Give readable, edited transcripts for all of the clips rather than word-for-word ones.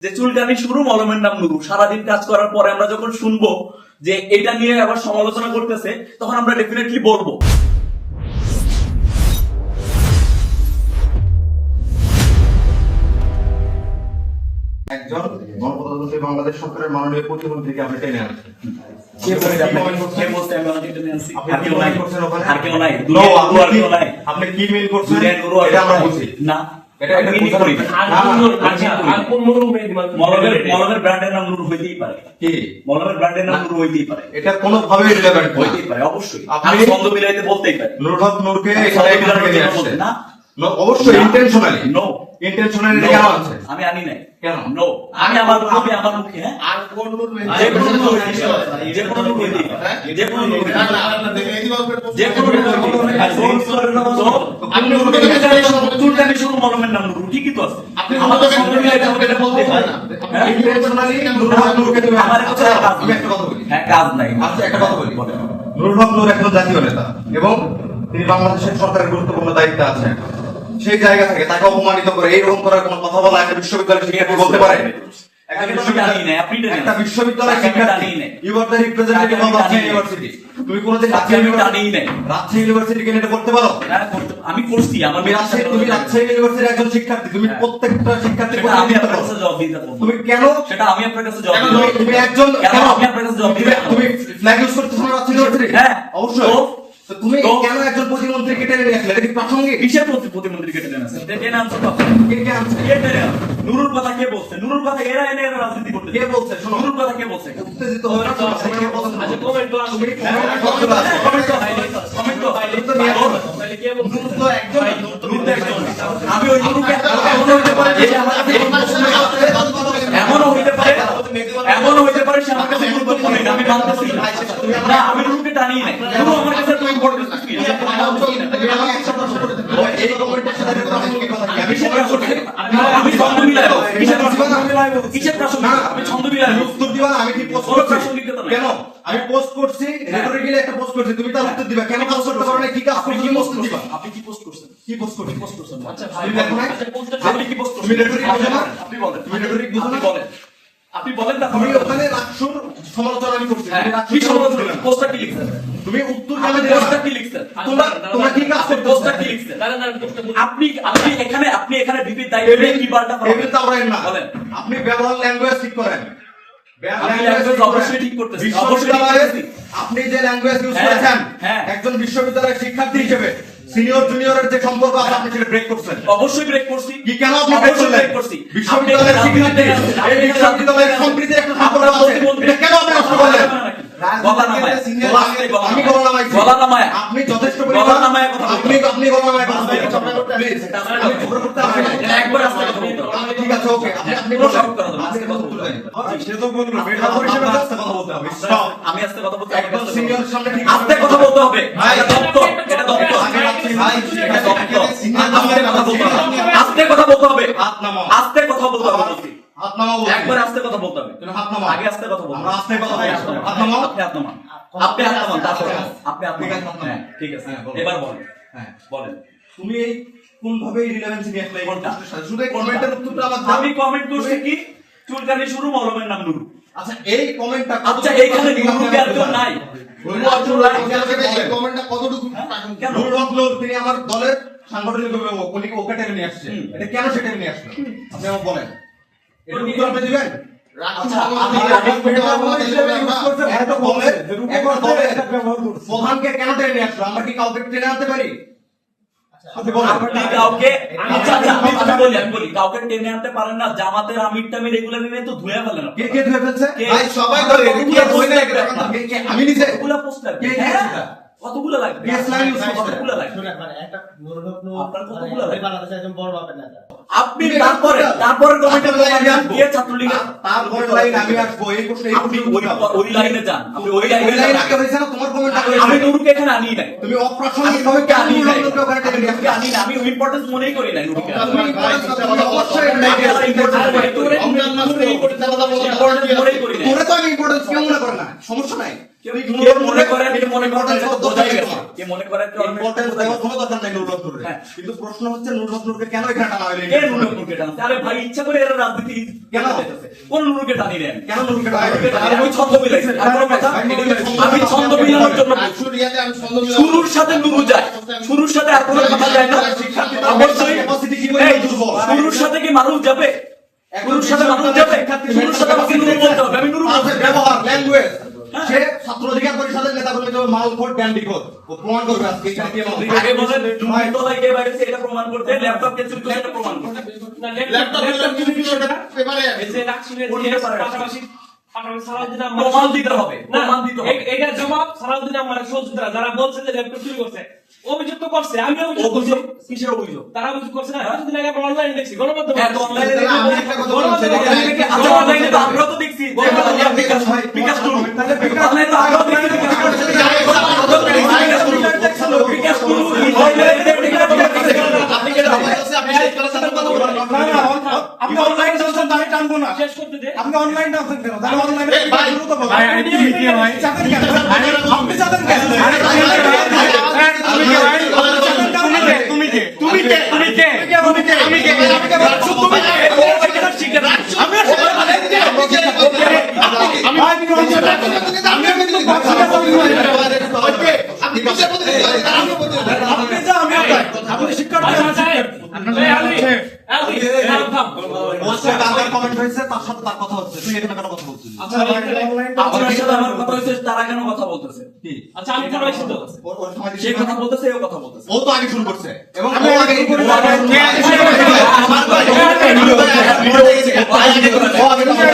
যে চুলকানি শুরু মলমের নাম নুরু। সারাদিন কাজ করার পরে আমরা যখন শুনবো যে এটা নিয়ে আবার সমালোচনা করতেছে, তখন আমরা ডেফিনেটলি বলবো। একজন গণপ্রজাতন্ত্রী বাংলাদেশ সরকারের মাননীয় প্রতিমন্ত্রীকে আপনি টেনে আনছেন। আপনি কি মিল করছেন এটা আমরা বুঝি না, মলমের ব্র্যান্ডের নাম নুরু হইতেই পারে। কি মলমের ব্র্যান্ডের নাম নুরু হইতেই পারে, এটা কোনোভাবে রিলেভেন্ট হইতেই পারে। অবশ্যই আপনি আপনি ছন্দ মিলাইতে বলতেই পারে। নুরুল হক নূরকে এখানে নিয়ে আসছেন না, অবশ্যই ইন্টেনশনালি। নো, ইন্টেনশনালি কেন আনছেন? আমি আনি নাই। কেন? নো, আমি আমার মুখে হ্যাঁ আর কোন নূর যে কোনো নূর যে কোনো নূর হইতেই পারে, যে কোনো নূর হইতেই পারে, যে কোনো নূর হইতেই পারে। আপনি চুলকানি শুরু মলমের নাম নুরু, ঠিকই তো আছে। আমাদের ছন্দ মিলাইতে আমাকে এটা বলতে পারে না। ইন্টেনশনালি নুরুল হক নূরকে তুমি আমার কাছে কাজ আমি একটা কথা বলি। হ্যাঁ, কাজ নাই। আচ্ছা একটা কথা বলি। নুরুল হক নূর একজন জাতীয় নেতা এবং তিনি বাংলাদেশের সরকারের গুরুত্বপূর্ণ দায়িত্বে আছেন। সেই জায়গা থেকে তাকে অপমানিত করে এইরকম করার কোনো কথা বলা একটা বিশ্ববিদ্যালয়ের শিক্ষার্থী বলতে পারে? একটা বিশ্ববিদ্যালয়ের শিক্ষার্থী, you are the representative of Rajshahi university. তুমি কোনোদিন রাজশাহী ইউনিভার্সিটিকে নিয়ে করতে পারো? আমি করছি। তুমি রাজশাহী ইউনিভার্সিটির একজন শিক্ষার্থী, তুমি প্রত্যেকটা শিক্ষার্থী আমি আপনার কাছে জবাব দিতে পারবো। তুমি কেন সেটা আমি আপনার কাছে জবাব দিতে পারবো। তুমি একজন কেন আমি আপনার কাছে জবাব দিতে পারবো? তুমি ফ্ল্যাগ ইউজ করতেছো না রাজশাহী ইউনিভার্সিটি? হ্যাঁ, অবশ্যই। তো তুমি কেন একজন প্রতিমন্ত্রীকে টেনে নিয়ে আসলে? এটা কি প্রাসঙ্গিক? কিসের প্রতিমন্ত্রী কেটে নেন? টেনে আনছো তো? কে কে আনছে? কে টেনে আনছে? নুরুর কথা কে বলছে? নুরুর কথা এরা এনে এরা রাজনীতি করতে কে বলছে? শোনো, নুরুর কথা কে বলছে? উত্তেজিত হবে না। তুমি কমেন্ট তো আমি ওই নুরুকে এমনও হইতে পারে সে আমার কাছে গুরুত্বপূর্ণ না, আমি মানতেছি না। আমি নুরুকে টানি নাই, নুরু আমার কাছে এত ইম্পর্টেন্ট কিছু না। আমি ছন্দ মিলাইবো, কিসের প্রাসঙ্গিক? আমি ছন্দ মিলাইবো, উত্তর দিবা না। আমি কি পোস্ট কোনো করছি? প্রাসঙ্গিকতা নাই। কেন আমি পোস্ট করছি? রেটরিক্যালি একটা পোস্ট করছি, তুমি তার উত্তর দিবা। কেন পোস্ট করতে পারো না? কি কাজ করছো? কি পোস্ট দিবা? আপনি কি পোস্ট করছেন? কি পোস্ট করছি? পোস্ট করছেন? আচ্ছা তুমি দেখো না? আপনি কি পোস্ট তুমি করছেন? রেটরিক বুঝো না? আপনি বলেন, তুমি রেটরিক বুঝো না? আপনি বলেন না। তুমি ওখানে রাক্ষসুর সমালোচনা আমি করছি। তুমি কি রাক্ষসুর সমালোচনা? সমালোচনা দিলা। পোস্টটা কি লিখছেন? তুমি উত্তর আপনি কেন দিলা পোস্টটা না? কি লিখছেন? তোমরা কি কাজ করতেছো? পোস্টটা কি লিখছেন? আপনি এখানে বিপির দায়িত্বে কি বার্তা টেবিল চাপড়ায়েন না। বলেন। আপনি ব্যবহার ল্যাঙ্গুয়েজ ঠিক করেন। আমি language অবশ্যই ঠিক করতেছি, অবশ্যই ঠিক বিশ্ববিদ্যালয়ে করতেছি। আপনি যে ল্যাঙ্গুয়েজ ইউজ হ্যাঁ, করেছেন, হ্যাঁ। একজন বিশ্ববিদ্যালয়ের শিক্ষার্থী হিসেবে সিনিয়র জুনিয়রের যে সম্পর্ক আছে আপনি সেটা ব্রেক করছেন। অবশ্যই ব্রেক করছি। কি কেন আপনি ব্রেক অবশ্যই করলেন? break করছি। বিশ্ববিদ্যালয়ের আপনি শিক্ষার্থী, আপনি এই বিশ্ববিদ্যালয়ের সম্প্রীতির একটা সম্পর্ক আপনার আছে, প্রতিমন্ত্রী- এটা কেন আপনি নষ্ট করলেন? গলা নামায়। আমি গলা নামাইছি। গলা নামায়। আপনি যথেষ্ট গলা পরিমাণ নামায় কথা বলতে আপনি গলা নামায় কথা বলতে প্লিজ আমি ঝগড়া করতে আসি না। একবার আস্তে কথা বলতে হবে। ঠিক আছে, ওকে। আপনি পুরো বলেন। সব কথা বলতে হবে। আস্তে কথা বলতে হবে। সে তো বললো মেধা পরিষদে আস্তে কথা বলতে হবে। স্টপ। আমি আস্তে কথা বলতে একদম সিনিয়র সামনে ঠিক আস্তে কথা বলতে হবে। ভাই, এটা দপ্তর, এটা দপ্তর। আগে রাখছি ভাই, এটা দপ্তর। আস্তে কথা বলতে হবে। আস্তে কথা বলতে হবে। হাত নামাও। আস্তে কথা বলতে হবে বলছি। হাত নামাও বলছি। একবার আস্তে কথা বলতে হবে। তুমি হাত নামাও। আগে আস্তে কথা বলতে আমরা হবে। আস্তে কথা বলছি। আপনি হাত নামাও। আপনি হাত নামান। আপনি হাত নামান, তারপর আপনি হাত ঠিক আছে, নামান। হাত নামান। হ্যাঁ, ঠিক আছে। হ্যাঁ, বলো। এবার বলেন। হ্যাঁ, বলেন। তুমি এই কোন ভাবে রিলেভেন্স নিয়ে আসলে এই কোনটা? প্রশ্নের সাথে? শুধু এই কমেন্টের উত্তরটা আমার দাও। আমি কমেন্ট করছি কি চুলকানি শুরু মলমের নাম নুরু। আচ্ছা এই কমেন্টটা আচ্ছা এইখানে নুরু কে আর কেউ নাই? নুরু আর কেউ নাই? এই কমেন্টটা কতটুকু কেন? নুরুল হক নূর তিনি আমার দলের সাংগঠনিক ওকে টেনে নিয়ে আসছে। এটা কেন সে টেনে নিয়ে আসলো? আপনি আমাকে বলেন। এর উত্তর আপনি দিবেন? আচ্ছা প্রধানকে কেন টেনে নিয়ে আসলো? আমরা কি কাউকে টেনে আনতে পারি? আপনি বলেন। আপনি কাউকে আচ্ছা আচ্ছা আমি বলি কাউকে টেনে আনতে পারেন না। জামাতের আমির টামির এগুলো নিয়ে তো ধুয়ে ফেলেন আপনি। কে ধুয়ে ফেলছে? কে? ভাই সবাই ধরে কতগুলো কে বই না poster আমি নিজে কতগুলো পোস্টার কে কে আছে? কতগুলো লাগবে? কে স্লাইড ইউজ করছে? কতগুলো লাগবে? শুনেন, মানে একটা নুরুল হক নূর আপনার কতগুলো মানে লাগে? বাংলাদেশের একজন বড় মাপের নেতা। আপনি তারপরে কমেন্টে বলেন আমি আসবো। কে ছাত্রলীগের তারপরে লাইন আমি আসবো। এই প্রশ্ন এই আপনি প্রশ্ন ওই লাইনে যান। আপনি ওই ওই লাইনে লাইন যান। আগে হয়েছে না? তোমার কমেন্টটা আমি নুরুকে এখানে আনি নাই। তুমি অপ্রাসঙ্গিক আমি ভাবে নুরুকে আনি নাই। ওখানে টেনে নিয়ে নুরুকে আসলে আনি না। আমি ইম্পর্টেন্স মনেই করি নাই নুরুকে। মনেই করি নাই। তোরে তো আমি ইম্পর্টেন্স কেউ মনে করে না, সমস্যা নাই। কে মনে করে বোঝাই গেছে। কে মনে করে ইম্পর্টেন্স দেওয়ার কোনো দরকার নাই নুরুল হক নূরের। হ্যাঁ। কিন্তু প্রশ্ন হচ্ছে নুরুল হক নূরকে কেন এখানে টানা হলো? কে নুরুল হক নূরকে টানছে? আরে ভাই ইচ্ছা করে এরা রাজনীতি কেন? করতেছে। কোন নুরুলকে টানি নেন? কেন নুরুলকে টানা হলো? আরে আমি ছন্দ মিলাইছি। আর কোনো কথা? আমি ছন্দ মিলানোর জন্য বলছি। রাকসুর ইয়াতে আমি ছন্দ মিলাবো। শুরুর সাথে নুরু যায়, শুরুর সাথে আর কোনো কথা যায় না। অবশ্যই এই শুরুর সাথে কি মানুষ যাবে? শুরুর সাথে মানুষ যাবে? শুরুর সাথে আমাকে নুরু বলতে হবে। আমি নুরু বলতে হবে। ব্যবহার ল্যাঙ্গুয়েজ সে ছাত্র অধিকার পরিষদের নেতা কর্মী তো মালখোর ব্যান্ডিকোট ও প্রমাণ করবে আজকে এখানে কে মাল আগে বলেন লুঙ্গি তলায় কে বাইরেছে এটা প্রমাণ করতে, ল্যাপটপ কে চুরি করতে এটা প্রমাণ করতে। ল্যাপটপ পেপারে প্রমাণ দিতে হবে, প্রমাণ দিতে হবে। এটা জবাব সালাউদ্দিন আমার সহযোগিতা যারা বলছে যে ল্যাপটপ চুরি করছে অভিযোগ তো করছে, আমি অভিযোগ করছি। অভিযোগ কিসের অভিযোগ? তারা অভিযোগ করছে না, কিছুদিন আগে আমরা অনলাইনে দেখছি গণমাধ্যমে। হ্যাঁ, তো অনলাইনে তাহলে আমি একটা কথা বলছি, আচ্ছা, অনলাইনে তো আমরাও তো দেখছি। বিকাশ টুল। অনলাইনে তো আমরাও দেখছি বিকাশ টুল। বিকাশ টুল। আপনি কেন আপনি শেষ করার সাথে কথা বলুন। আপনি অনলাইন টানছেন তাই টানবো না। শেষ করতে দে। আপনি অনলাইন টানছেন কেন? তাহলে অনলাইনে এই ভাই, শুরু তো করুন। ভাই, আমি তুমি কে ভাই? চাঁদের কেন? আপনি চাঁদের কেন? তুমি কে? তুমি কে? তুমি কে? তুমি কে? তুমি কে? রাকসু তুমি কে? আমি আপনি যা আমি আপনার। আপনি শিক্ষার্থী। আচ্ছা, এই আলী, আলী, থাম। পোস্টে কার কমেন্ট হয়েছে তার সাথে তার কথা হচ্ছে, তুই এখানে কেন কথা বলছিস? আচ্ছা, অনলাইন আপনার সাথে আমার কথা হয়েছে, তারা কেন কথা বলতেছে? কি আচ্ছা, আমি কেন এসে তো ওর সমাজে সে কথা বলতেছে, এও কথা বলতেছে। ও তো আগে শুরু করছে এবং আমি ও আগে আগে শুরু ও আগে করছি।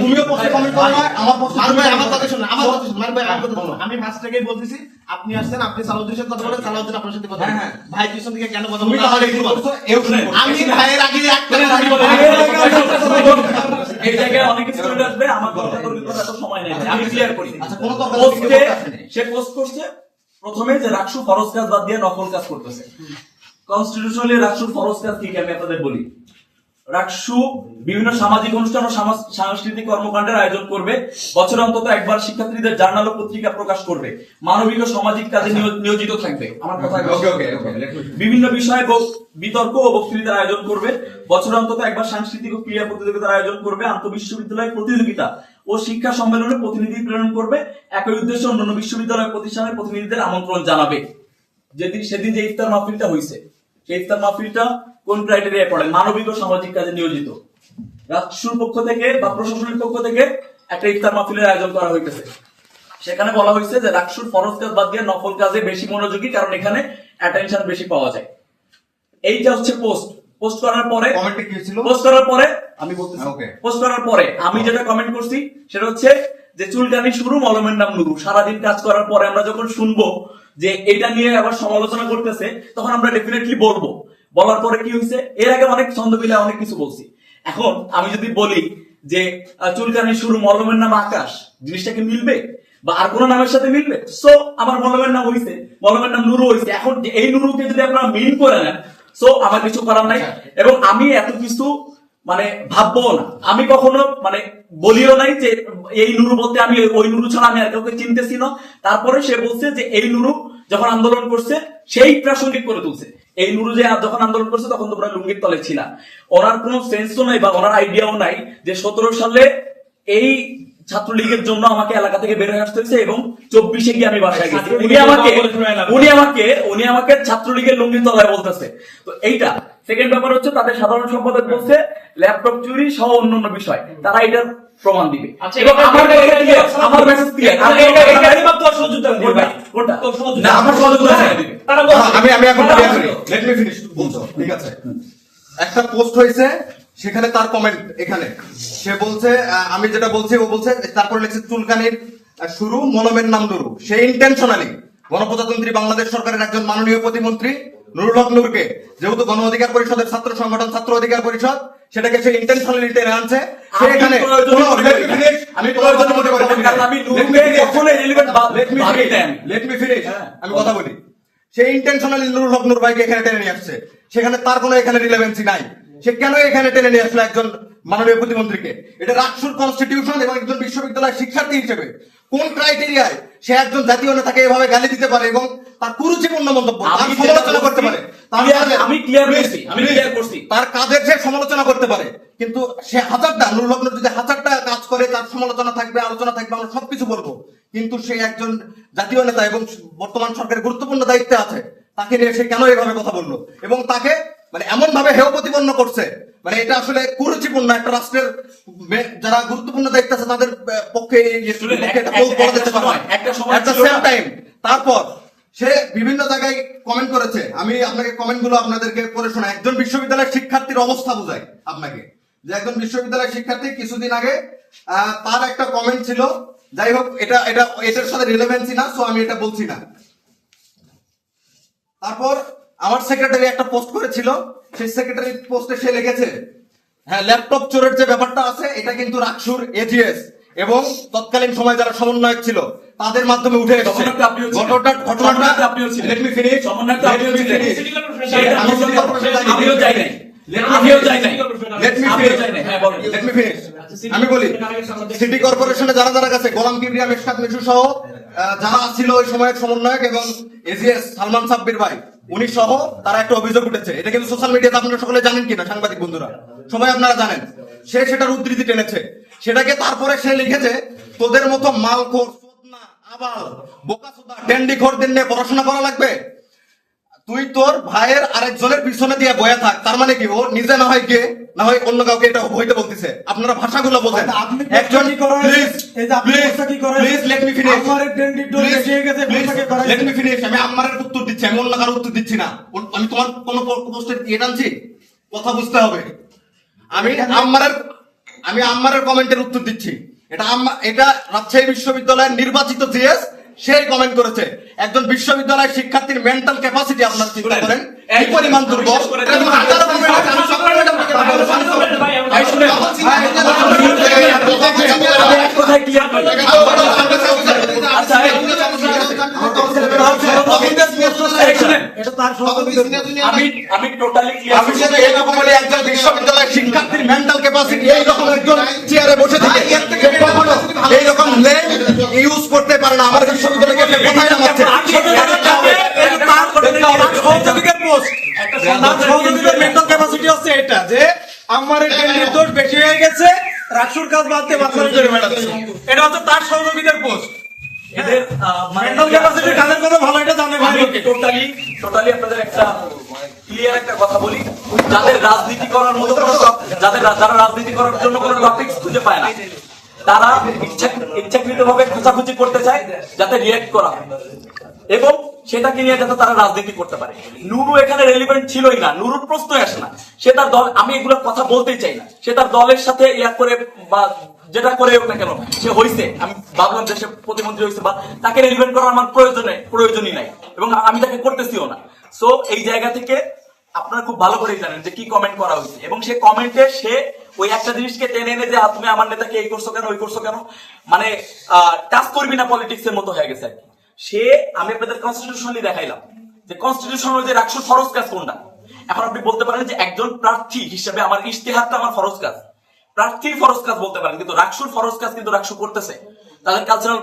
তুমিও পোস্টে কমেন্ট করো না, আমার পোস্টে আমার কথা শুনুন, আমার কথা শুনুন, ভাই আমার কথা শুনুন। আমি ফার্স্ট থেকেই বলতেছি, আপনি আসছেন, আপনি সালাউদ্দিনের সাথে কথা বলেন, সালাউদ্দিন আপনার সাথে কথা বলেন। হ্যাঁ, ভাই পিছন থেকে কেন কথা তুমি বলেন? তো আগে শুরু করছো, এও শুরু করছো। আমি ভাইয়ের আগে একটা এই জায়গায় অনেক স্টুডেন্ট আসবে, আমার কথা করতে এত সময় নেই, আমি ক্লিয়ার করি। আচ্ছা, কোনো তর্ক পোস্টে সে পোস্ট করছে প্রথমে যে রাকসু ফরজ কাজ বাদ দিয়ে নকল কাজ করতেছে। কনস্টিটিউশনালি রাকসুর ফরজ কাজ কি আমি আপনাদের বলি। রাকসু বিভিন্ন সামাজিক অনুষ্ঠান ও সাংস্কৃতিক কর্মকাণ্ডের আয়োজন করবে, বছরে অন্তত একবার শিক্ষার্থীদের জার্নাল ও পত্রিকা প্রকাশ করবে, মানবিক ও সামাজিক কাজে নিয়োজিত থাকবে। আমার কথা ওকে ওকে ওকে বিভিন্ন বিষয়ে বিতর্ক ও বক্তৃতার আয়োজন করবে, বছরে অন্তত একবার সাংস্কৃতিক ও ক্রীড়া প্রতিযোগিতার আয়োজন করবে, আন্তঃবিশ্ববিদ্যালয় প্রতিযোগিতা ও শিক্ষা সম্মেলনে প্রতিনিধি প্রেরণ করবে, একই উদ্দেশ্যে অন্যান্য বিশ্ববিদ্যালয় প্রতিষ্ঠানের প্রতিনিধিদের আমন্ত্রণ জানাবে। সেদিন যে ইফতার মাহফিলটা হয়েছে, সেই ইফতার মাহফিলটা কোন ক্রাইটেরিয়ায় পড়ে? মানবিক ও সামাজিক কাজে নিয়োজিত। রাষ্ট্রের পক্ষ থেকে বা প্রশাসনের পক্ষ থেকে একটা ইফতার মাহফিলের আয়োজন করা হইতেছে। সেখানে বলা হয়েছে যে রাকসুর ফরজ কাজ বাদ দিয়ে নফল কাজে বেশি মনোযোগী, কারণ এখানে অ্যাটেনশন বেশি পাওয়া যায়। এইটা হচ্ছে পোস্ট করার পরে কমেন্টে কি ছিল? পোস্ট করার পরে আমি বলতেছি, ওকে। পোস্ট করার পরে আমি যেটা কমেন্ট করছি সেটা হচ্ছে যে চুলকানি শুরু, মলমের নাম নুরু। সারাদিন কাজ করার পরে আমরা যখন শুনবো যে এটা নিয়ে আবার সমালোচনা করতেছে, তখন আমরা ডেফিনেটলি বলবো। বলার পরে কি হয়েছে, এর আগে অনেক ছন্দ মিলে অনেক কিছু বলছি। এখন আমি যদি বলি যে চুলকানি শুরু, মলমের নাম আকাশ, জিনিসটা কি মিলবে বা আর কোন নামের সাথে মিলবে? সো আমার মলমের নাম হইছে, মলমের নাম নুরু হইছে। এখন এই নুরুকে যদি আপনারা মিল করে নেন, সো আমার কিছু করার নাই। এবং আমি এত কিছু মানে ভাববো না, আমি কখনো মানে বলিও নাই যে এই নুরু বলতে আমি ওই নুরু ছাড়া আমি আর কাউকে চিনতেছি না। তারপরে সে বলছে যে এই নুরু যখন আন্দোলন করছে সেই প্রাসঙ্গিক করে তুলছে। এই নুরু যে যখন আন্দোলন করছে তখন তোমরা লুঙ্গির তলে ছিল। ওনার কোনো সেন্সও নাই বা ওনার আইডিয়াও নাই যে 17 সালে এই ছাত্রলীগের জন্য আমাকে এলাকা থেকে বের হয়ে আসতে হয়েছে এবং 24-এ গিয়ে আমি বাসায় গেছি। উনি আমাকে ছাত্রলীগের লুঙ্গির তলায় বলতেছে। তো এইটা সেকেন্ড ব্যাপার হচ্ছে তাদের সাধারণ সম্পাদক বলছে ল্যাপটপ চুরি সহ অন্যান্য বিষয়, তারা এটার প্রমাণ দিবে। এবং আমার মেসেজ ক্লিয়ার। কোনটা? না, আমার সহযোগিতা দিবে। আমি এখন ক্লিয়ার করি, লেট মি ফিনিশ বলছো, ঠিক আছে। একটা পোস্ট হয়েছে, সেখানে তার কমেন্ট এখানে সে বলছে আমি যেটা বলছি ও বলছে, তারপর লিখছে চুলকানির শুরু, মলমের নাম নুরু। সে ইন্টেনশনালি গণপ্রজাতন্ত্রী বাংলাদেশ সরকারের একজন মাননীয় প্রতিমন্ত্রী নুরুল হক নূরকে, যেহেতু গণ অধিকার পরিষদের ছাত্র সংগঠন ছাত্র অধিকার পরিষদ, সেটাকে সে ইন্টেনশনালি টেনে আনছে। সে এখানে আমি প্রয়োজন মনে করি, আমি নুরুকে কখনো রিলেভেন্ট ভাবি না। লেট মি ফিনিশ, আমি কথা বলি। সে ইন্টেনশনালি নুরুল হক নূর ভাইকে এখানে টেনে নিয়ে আসছে, সেখানে তার কোনো এখানে রিলেভেন্সি নাই। সে কেন এখানে টেনে নিয়ে আসলো একজন মাননীয় প্রতিমন্ত্রীকে? এটা রাষ্ট্র কনস্টিটিউশন এবং একজন বিশ্ববিদ্যালয়ের শিক্ষার্থী হিসেবে কোন ক্রাইটেরিয়ায় সে একজন জাতীয় নেতাকে এভাবে গালি দিতে পারে এবং তার কুরুচিপূর্ণ মন্তব্য তার সমালোচনা করতে পারে? আমি ক্লিয়ার করছি। তার কাজের সে সমালোচনা করতে পারে, কিন্তু সে হাজারটা নুরুল হক নূর যদি হাজারটা কাজ করে তার সমালোচনা থাকবে, আলোচনা থাকবে, আমরা সবকিছু বলবো, কিন্তু সে একজন জাতীয় নেতা এবং বর্তমান সরকারের গুরুত্বপূর্ণ দায়িত্বে আছে, তাকে নিয়ে সে কেন এভাবে কথা বললো এবং তাকে মানে এমন ভাবে হেয় প্রতিপন্ন করছে, মানে এটা আসলে কুরুচিপূর্ণ। একটা রাষ্ট্রের যারা গুরুত্বপূর্ণ দায়িত্ব আছে তাদের পক্ষে তারপর সে বিভিন্ন জায়গায় কমেন্ট করেছে। আমি আপনাকে কমেন্ট গুলো আপনাদেরকে পড়ে শোনাই। একজন বিশ্ববিদ্যালয়ের শিক্ষার্থীর অবস্থা বোঝায় আপনাকে, যে একজন বিশ্ববিদ্যালয়ের শিক্ষার্থী কিছুদিন আগে তার একটা কমেন্ট ছিল, যাই হোক এটার সাথে রিলেভেন্সি না, সো আমি এটা বলছি না। তারপর আমার সেক্রেটারি একটা পোস্ট করেছিল, সেই সেক্রেটারি পোস্টে সে লিখেছে, হ্যাঁ, ল্যাপটপ চোরের যে ব্যাপারটা আছে এটা কিন্তু রাকসুর এজিএস এবং তৎকালীন সময় যারা সমন্বয়ক ছিল তাদের মাধ্যমে উঠে এসেছে। ঘটনাটা let me finish. আমি বলি, সিটি কর্পোরেশনে যারা যারা গেছে, গোলাম কিবরিয়া, মেশকাত মিশু সহ যারা ছিল ওই সময়ের সমন্বয়ক এবং এজিএস সালমান সাব্বির ভাই, উনি সহ তারা একটা অভিযোগ উঠেছে। এটা কিন্তু সোশ্যাল মিডিয়াতে আপনারা সকলে জানেন কিনা, সাংবাদিক বন্ধুরা সবাই আপনারা জানেন। সে সেটার উদ্ধৃতি টেনেছে, সেটাকে তারপরে সে লিখেছে, তোদের মতো মালখোর, সোদনা, আবাল, বোকাচোদা, ড্যান্ডিখোরদের নিয়ে পড়াশোনা করা লাগবে? তুই তোর ভাইয়ের আরেকজনের পিছনে দিয়ে বয়া থাক। তার মানে কি, ও নিজে না হয় গে না হয় অন্য কাউকে এটা হইতে বলতেছে। আপনারা ভাষাগুলো বোঝেন। একজন আমি আম্মারের উত্তর দিচ্ছি, আমি অন্য কারো উত্তর দিচ্ছি না। আমি তোমার কোন পোস্টের ইয়ে টানছি, কথা বুঝতে হবে। আমি আম্মারের কমেন্টের উত্তর দিচ্ছি। এটা রাজশাহী বিশ্ববিদ্যালয়ের নির্বাচিত জিএস সেই কমেন্ট করেছে। একজন বিশ্ববিদ্যালয়ের শিক্ষার্থীর মেন্টাল ক্যাপাসিটি আপনারা চিন্তা করেন কি পরিমাণ দুর্বল। আমি টোটালি একজন বিশ্ববিদ্যালয়ের শিক্ষার্থীর মেন্টাল ক্যাপাসিটি এইরকম একজন চেয়ারে বসে থেকে এইরকম লেম ইউজ করতে পারে না। আমার বিশ্ববিদ্যালয়কে কোথায় নামাচ্ছে? মেন্টাল ক্যাপাসিটি হচ্ছে এটা যে আমার দোষ বেশি হয়ে গেছে, রাকসুর কাজ বাদ দিয়ে বাচ্চা করে বেড়াচ্ছে। এটা হচ্ছে তার সহযোগীদের পোস্ট। এদের মেন্টাল ক্যাপাসিটি কাদের কথা ভালো এটা জানে ভাই। টোটালি আপনাদের একটা ক্লিয়ার একটা কথা বলি, যাদের রাজনীতি করার মতো যারা রাজনীতি করার জন্য কোনো টপিক খুঁজে পায় না, তারা ইচ্ছাকৃতভাবে খোঁচাখুচি করতে চায় যাতে রিয়েক্ট করা হয় এবং সেটাকে নিয়ে যাতে তারা রাজনীতি করতে পারে। নুরু এখানে রেলিভেন্ট ছিলই না, নুরুর প্রশ্নই আসে না। সে তার দল, আমি এগুলো কথা বলতেই চাই না, সে তার দলের সাথে ইয়া করে বা যেটা করে হোক না কেন সে হয়েছে, আমি ভাবলাম যে সে প্রতিমন্ত্রী হয়েছে বা তাকে রেলিভেন্ট করার আমার প্রয়োজনই নাই এবং আমি তাকে করতেছিও না। সো এই জায়গা থেকে আপনারা খুব ভালো করে জানেন যে কি কমেন্ট করা হয়েছে এবং সে কমেন্টে সে ওই একটা জিনিসকে টেনে এনে যে তুমি আমার নেতাকে এই করছো কেন ওই করছো কেন, মানে টাচ করবি না পলিটিক্স এর মতো হয়ে গেছে আর কি। সে, আমি আপনাদের কনস্টিটিউশনালি দেখাইলাম যে কনস্টিটিউশন অনুযায়ী রাকসুর ফরজ কাজ কোনটা। এখন আপনি বলতে পারেন যে একজন প্রার্থী হিসেবে আমার ইশতেহারটা আমার ফরজ কাজ, প্রার্থীর ফরজ কাজ বলতে পারেন, কিন্তু রাকসুর ফরজ কাজ কিন্তু রাকসু করতেছে। তাদের কালচারাল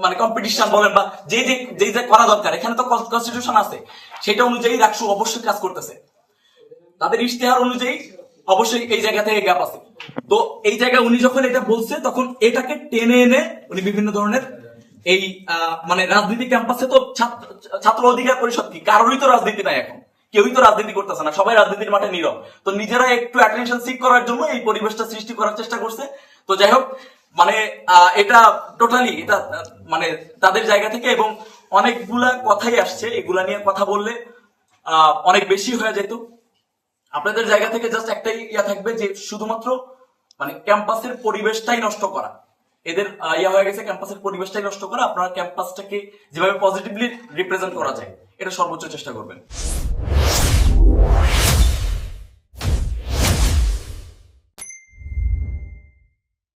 মানে কম্পিটিশন বলেন বা যে করা দরকার, এখানে তো কনস্টিটিউশন আছে, সেটা অনুযায়ী রাকসু অবশ্যই কাজ করতেছে। তাদের ইশতেহার অনুযায়ী অবশ্যই এই জায়গা থেকে গ্যাপ আছে। তো এই জায়গায় উনি যখন এটা বলছে তখন এটাকে টেনে এনে উনি বিভিন্ন ধরনের এই মানে রাজনীতি ক্যাম্পাসে তো ছাত্র অধিকার পরিষদ কি, কারোরই তো রাজনীতি নাই এখন, কেউই তো রাজনীতি করতেছে না, সবাই রাজনীতির মাঠে নীরব। তো নিজেরা একটু অ্যাটেনশন সিক করার জন্য এই পরিবেশটা সৃষ্টি করার চেষ্টা করছে। তো যাই হোক, মানে এটা টোটালি এটা মানে তাদের জায়গা থেকে এবং অনেকগুলা কথাই আসছে, এগুলা নিয়ে কথা বললে অনেক বেশি হয়ে যেত। আপনাদের জায়গা থেকে জাস্ট একটাই ইয়া থাকবে যে শুধুমাত্র মানে ক্যাম্পাসের পরিবেশটাই নষ্ট করা, এদের ইয়া হয়ে গেছে ক্যাম্পাসের পরিবেশটাই নষ্ট করা। আপনারা ক্যাম্পাসটাকে যেভাবে পজিটিভলি রিপ্রেজেন্ট করা যায় এটা সর্বোচ্চ চেষ্টা করবেন।